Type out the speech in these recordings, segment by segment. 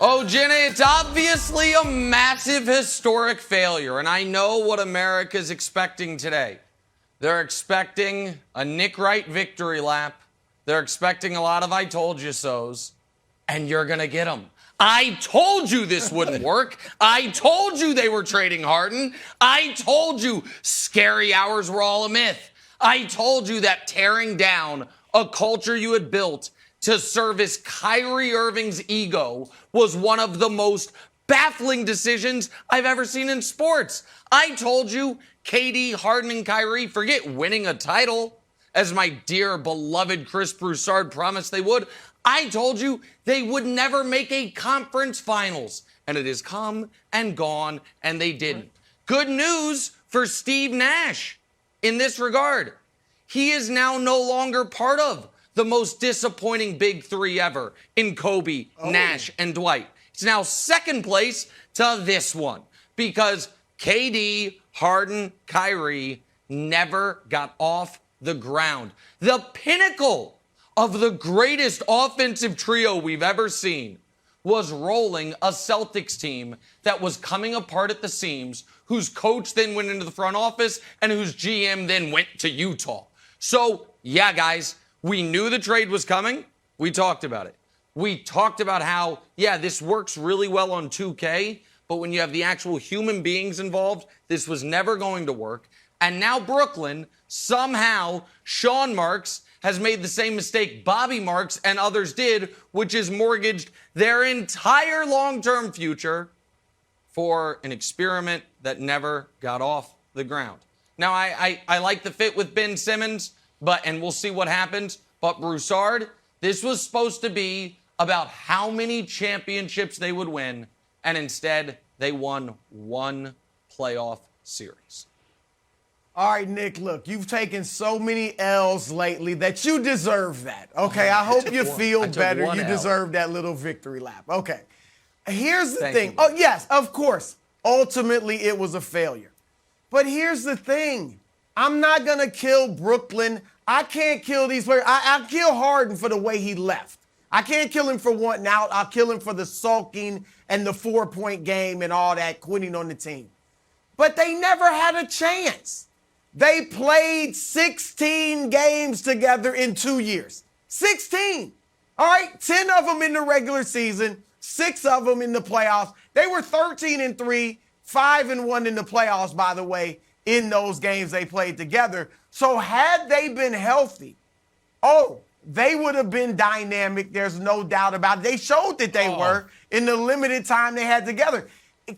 Oh, Jenna, it's obviously a massive historic failure, and I know what America's expecting today. They're expecting a Nick Wright victory lap. They're expecting a lot of I told you so's, and you're going to get them. I told you this wouldn't work. I told you they were trading Harden. I told you scary hours were all a myth. I told you that tearing down a culture you had built to service Kyrie Irving's ego was one of the most baffling decisions I've ever seen in sports. I told you KD, Harden, and Kyrie, forget winning a title, as my dear beloved Chris Broussard promised they would. I told you they would never make a conference finals, and it has come and gone, and they didn't. Good news for Steve Nash in this regard. He is now no longer part of the most disappointing big three ever in Kobe, Nash, and Dwight. It's now second place to this one because KD, Harden, Kyrie never got off the ground. The pinnacle of the greatest offensive trio we've ever seen was rolling a Celtics team that was coming apart at the seams, whose coach then went into the front office and whose GM then went to Utah. So, yeah, guys, we knew the trade was coming. We talked about it. We talked about how, yeah, this works really well on 2K, but when you have the actual human beings involved, this was never going to work. And now Brooklyn, somehow, Sean Marks has made the same mistake Bobby Marks and others did, which is mortgaged their entire long-term future for an experiment that never got off the ground. Now, I like the fit with Ben Simmons, and we'll see what happens. But Broussard, this was supposed to be about how many championships they would win, and instead they won one playoff series. All right, Nick, look, you've taken so many L's lately that you deserve that, okay? I hope you feel better. You deserve that little victory lap. Okay, here's the thing. Oh, yes, of course. Ultimately, it was a failure. But here's the thing. I'm not going to kill Brooklyn. I can't kill these players. I'll kill Harden for the way he left. I can't kill him for wanting out. I'll kill him for the sulking and the 4-point game and all that, quitting on the team. But they never had a chance. They played 16 games together in 2 years. 16. All right, 10 of them in the regular season, 6 of them in the playoffs. They were 13-3, 5-1 in the playoffs, by the way, in those games they played together. So had they been healthy, they would have been dynamic. There's no doubt about it. They showed that they were in the limited time they had together.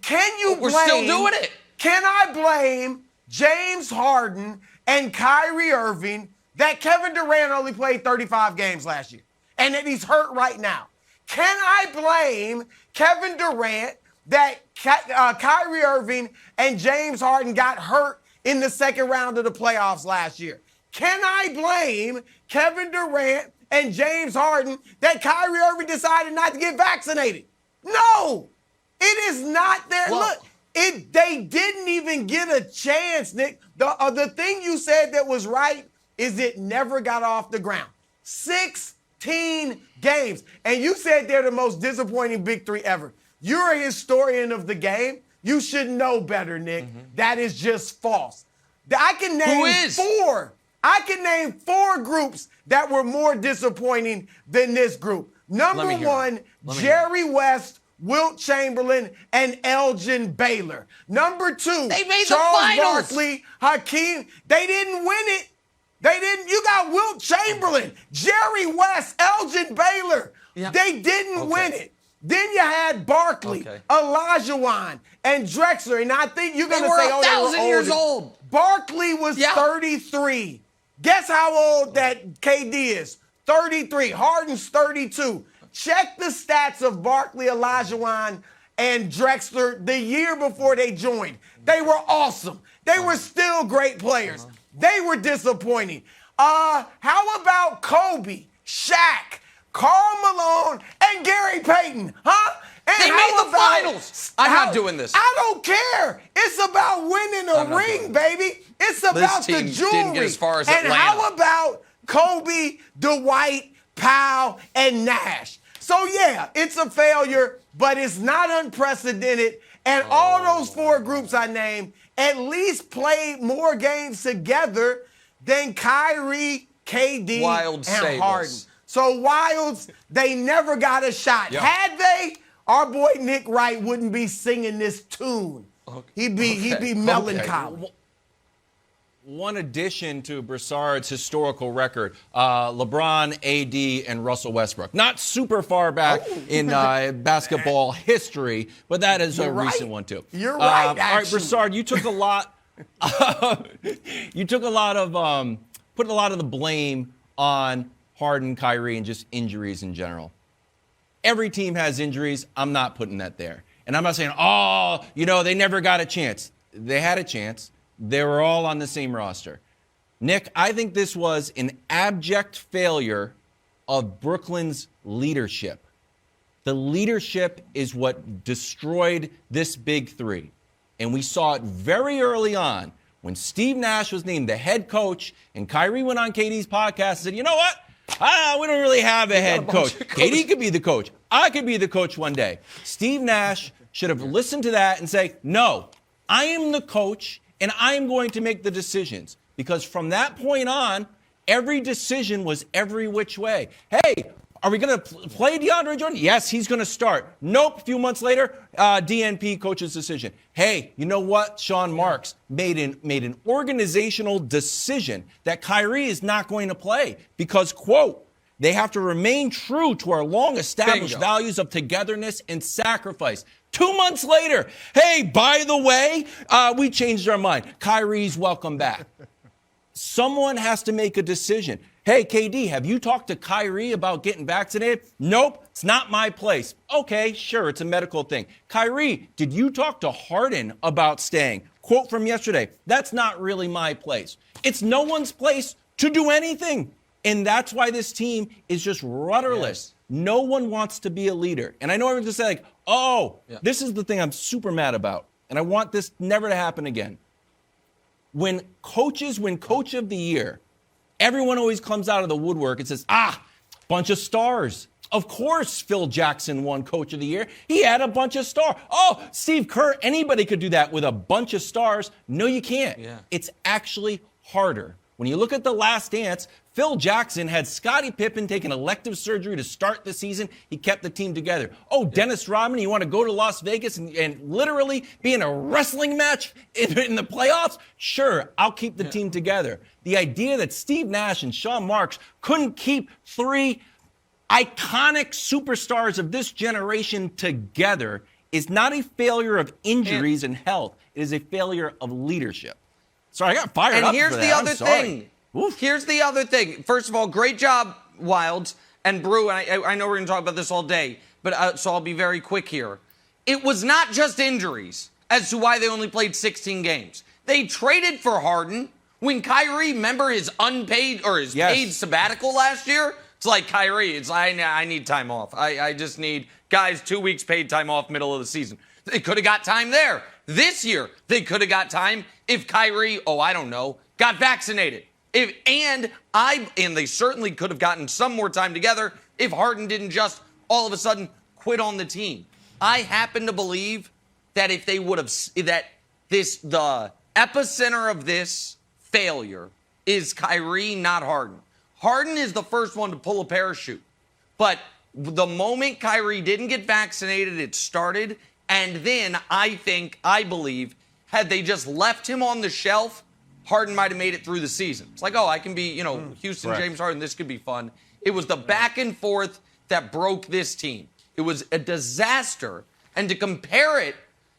Can you blame? We're still doing it. Can I blame James Harden and Kyrie Irving that Kevin Durant only played 35 games last year and that he's hurt right now? Can I blame Kevin Durant that Kyrie Irving and James Harden got hurt in the second round of the playoffs last year? Can I blame Kevin Durant and James Harden that Kyrie Irving decided not to get vaccinated? No, it is not there. Look, they didn't even get a chance, Nick. The thing you said that was right is it never got off the ground. 16 games. And you said they're the most disappointing victory ever. You're a historian of the game. You should know better, Nick. That is just false. I can name four. I can name 4 groups that were more disappointing than this group. Number one, Jerry West, Wilt Chamberlain, and Elgin Baylor. Number 2, they made Charles the finals. Barkley, Hakeem. They didn't win it. They didn't. You got Wilt Chamberlain, Jerry West, Elgin Baylor. Yeah. They didn't win it. Then you had Barkley, Olajuwon, and Drexler. And I think you're going to say, they were 1,000 years old. Barkley was 33. Guess how old that KD is? 33. Harden's 32. Check the stats of Barkley, Olajuwon, and Drexler the year before they joined. They were awesome. They were still great players. They were disappointing. How about Kobe, Shaq, Karl Malone, and Gary Payton? And they made the finals. I'm not doing this. I don't care. It's about winning a ring, baby. It's about the jewelry. Didn't get as far as Atlanta. And how about Kobe, Dwight, Powell, and Nash? So, yeah, it's a failure. but it's not unprecedented. And all those 4 groups I named at least played more games together than Kyrie, KD, Wild and Harden. So Wilds, they never got a shot. Yep. Had they, our boy Nick Wright wouldn't be singing this tune. Okay. He'd be melancholy. Okay. One addition to Broussard's historical record, LeBron, AD, and Russell Westbrook. Not super far back in basketball history, but that is a recent one too. You're right. All right, Broussard, you took a lot. You took a lot of put a lot of the blame on Harden, Kyrie, and just injuries in general. Every team has injuries. I'm not putting that there, and I'm not saying, they never got a chance. They had a chance. They were all on the same roster. Nick, I think this was an abject failure of Brooklyn's leadership. The leadership is what destroyed this big three. And we saw it very early on when Steve Nash was named the head coach and Kyrie went on KD's podcast and said, you know what? We don't really have a head coach. KD could be the coach. I could be the coach one day. Steve Nash should have listened to that and say, no, I am the coach. And I'm going to make the decisions, because from that point on, every decision was every which way. Hey, are we going to play DeAndre Jordan? Yes, he's going to start. Nope. A few months later, DNP coach's decision. Hey, you know what? Sean Marks made an organizational decision that Kyrie is not going to play because, quote, they have to remain true to our long-established values of togetherness and sacrifice. 2 months later, hey, by the way, we changed our mind. Kyrie's welcome back. Someone has to make a decision. Hey, KD, have you talked to Kyrie about getting vaccinated? Nope, it's not my place. Okay, sure, it's a medical thing. Kyrie, did you talk to Harden about staying? Quote from yesterday, that's not really my place. It's no one's place to do anything. And that's why this team is just rudderless. Yes. No one wants to be a leader. And I know everyone's going to say, this is the thing I'm super mad about. And I want this never to happen again. When coaches win Coach of the Year, everyone always comes out of the woodwork and says, bunch of stars. Of course Phil Jackson won Coach of the Year. He had a bunch of stars. Oh, Steve Kerr, anybody could do that with a bunch of stars. No, you can't. Yeah. It's actually harder. When you look at The Last Dance, Phil Jackson had Scottie Pippen take an elective surgery to start the season. He kept the team together. Oh, Dennis Rodman, you want to go to Las Vegas and literally be in a wrestling match in the playoffs? Sure, I'll keep the team together. The idea that Steve Nash and Sean Marks couldn't keep 3 iconic superstars of this generation together is not a failure of injuries and health. It is a failure of leadership. Sorry, I got fired up. And here's the other thing. Here's the other thing. First of all, great job, Wilds and Brew. And I know we're going to talk about this all day, but so I'll be very quick here. It was not just injuries as to why they only played 16 games. They traded for Harden when Kyrie, remember his unpaid or his paid sabbatical last year? It's like Kyrie. It's like, I need time off. I just need, guys, 2 weeks paid time off middle of the season. They could have got time there. This year, they could have got time if Kyrie, got vaccinated. And they certainly could have gotten some more time together if Harden didn't just all of a sudden quit on the team. I happen to believe that if they would have, the epicenter of this failure is Kyrie, not Harden. Harden is the first one to pull a parachute. But the moment Kyrie didn't get vaccinated, it started. And then I believe, had they just left him on the shelf, Harden might have made it through the season. It's like, I can be, Houston, James Harden, this could be fun. It was the back and forth that broke this team. It was a disaster. And to compare it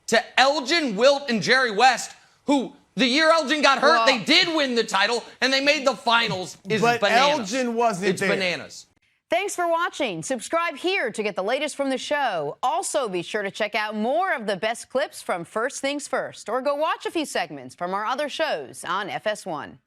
to Elgin, Wilt, and Jerry West, who the year Elgin got hurt, they did win the title, and they made the finals, is bananas. But Elgin wasn't there. It's bananas. Thanks for watching. Subscribe here to get the latest from the show. Also, be sure to check out more of the best clips from First Things First, or go watch a few segments from our other shows on FS1.